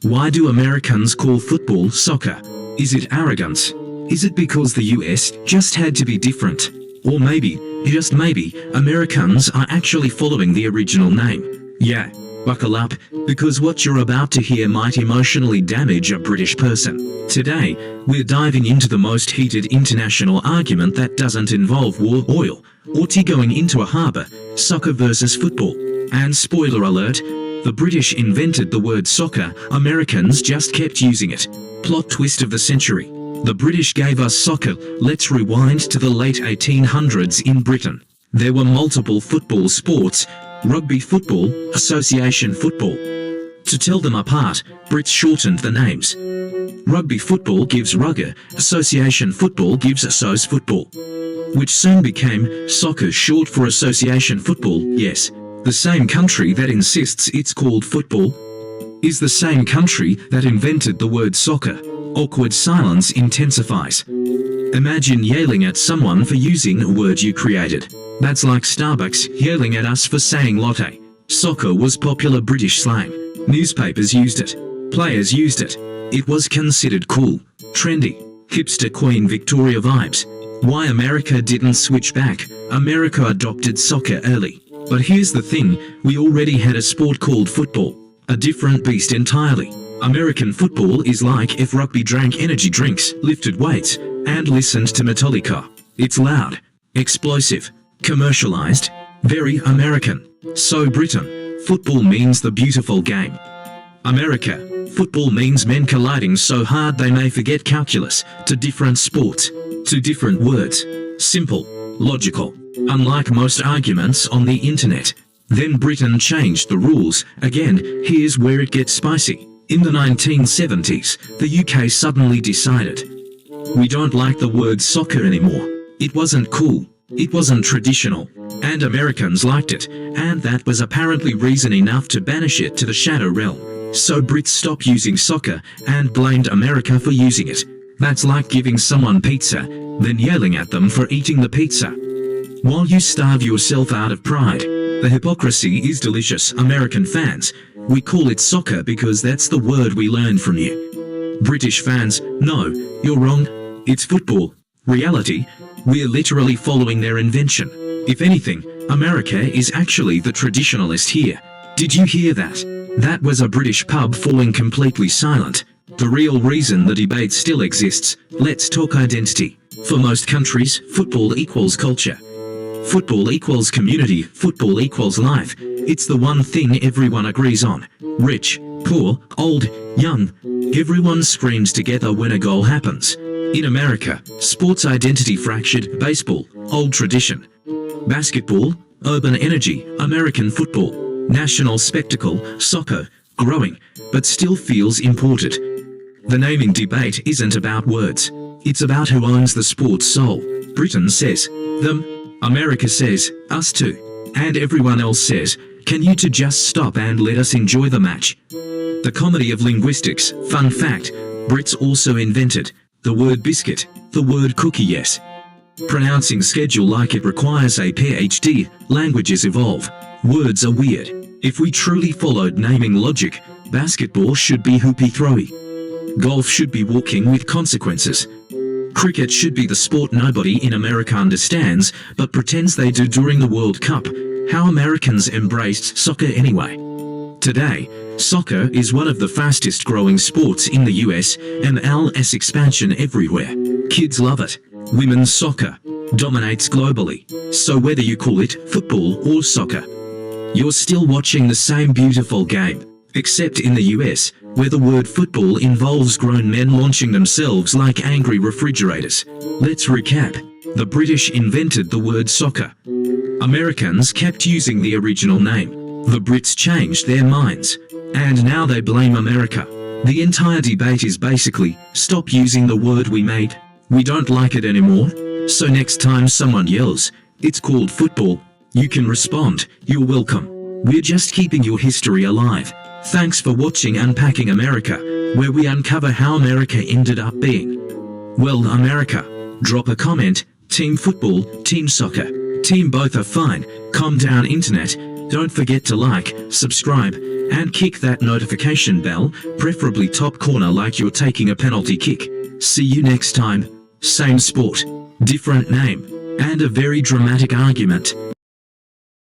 Why do Americans call football soccer? Is it arrogance? Is it because the US just had to be different? Or maybe, just maybe, Americans are actually following the original name? Yeah, buckle up, because what you're about to hear might emotionally damage a British person. Today, we're diving into the most heated international argument that doesn't involve war, oil, or tea going into a harbour: soccer versus football. And spoiler alert, the British invented the word soccer, Americans just kept using it. Plot twist of the century. The British gave us soccer. Let's rewind to the late 1800s in Britain. There were multiple football sports: rugby football, association football. To tell them apart, Brits shortened the names. Rugby football gives rugger, association football gives assoc football, which soon became soccer, short for association football. Yes, the same country that insists it's called football is the same country that invented the word soccer. Awkward silence intensifies. Imagine yelling at someone for using a word you created. That's like Starbucks yelling at us for saying latte. Soccer was popular British slang. Newspapers used it. Players used it. It was considered cool, trendy, hipster Queen Victoria vibes. Why America didn't switch back? America adopted soccer early. But here's the thing, we already had a sport called football. A different beast entirely. American football is like if rugby drank energy drinks, lifted weights, and listened to Metallica. It's loud, explosive, commercialized, very American. So Britain, football means the beautiful game. America, football means men colliding so hard they may forget calculus. To different sports, to different words. Simple, logical. Unlike most arguments on the internet. Then Britain changed the rules. Again, here's where it gets spicy. In the 1970s, the UK suddenly decided, we don't like the word soccer anymore. It wasn't cool. It wasn't traditional. And Americans liked it, and that was apparently reason enough to banish it to the shadow realm. So Brits stopped using soccer and blamed America for using it. That's like giving someone pizza, then yelling at them for eating the pizza, while you starve yourself out of pride. The hypocrisy is delicious. American fans, we call it soccer because that's the word we learned from you. British fans, no, you're wrong. It's football. Reality, we're literally following their invention. If anything, America is actually the traditionalist here. Did you hear that? That was a British pub falling completely silent. The real reason the debate still exists. Let's talk identity. For most countries, football equals culture. Football equals community. Football equals life. It's the one thing everyone agrees on. Rich, poor, old, young. Everyone screams together when a goal happens. In America, sports identity fractured. Baseball, old tradition. Basketball, urban energy. American football, national spectacle. Soccer, growing, but still feels imported. The naming debate isn't about words. It's about who owns the sport's soul. Britain says, them. America says, us too. And everyone else says, can you two just stop and let us enjoy the match? The comedy of linguistics. Fun fact, Brits also invented the word biscuit, the word cookie. Yes. Pronouncing schedule like it requires a PhD. Languages evolve. Words are weird. If we truly followed naming logic, basketball should be hoopy throwy. Golf should be walking with consequences. Cricket should be the sport nobody in America understands, but pretends they do during the World Cup. How Americans embraced soccer anyway. Today, soccer is one of the fastest growing sports in the US, MLS expansion everywhere. Kids love it. Women's soccer dominates globally. So whether you call it football or soccer, you're still watching the same beautiful game. Except in the US, where the word football involves grown men launching themselves like angry refrigerators. Let's recap. The British invented the word soccer. Americans kept using the original name. The Brits changed their minds. And now they blame America. The entire debate is basically, stop using the word we made. We don't like it anymore. So next time someone yells, it's called football, you can respond, you're welcome. We're just keeping your history alive. Thanks for watching Unpacking America, where we uncover how America ended up being. Well, America. Drop a comment. Team football, team soccer. Team both are fine. Calm down internet. Don't forget to like, subscribe, and kick that notification bell, preferably top corner like you're taking a penalty kick. See you next time. Same sport, different name, and a very dramatic argument.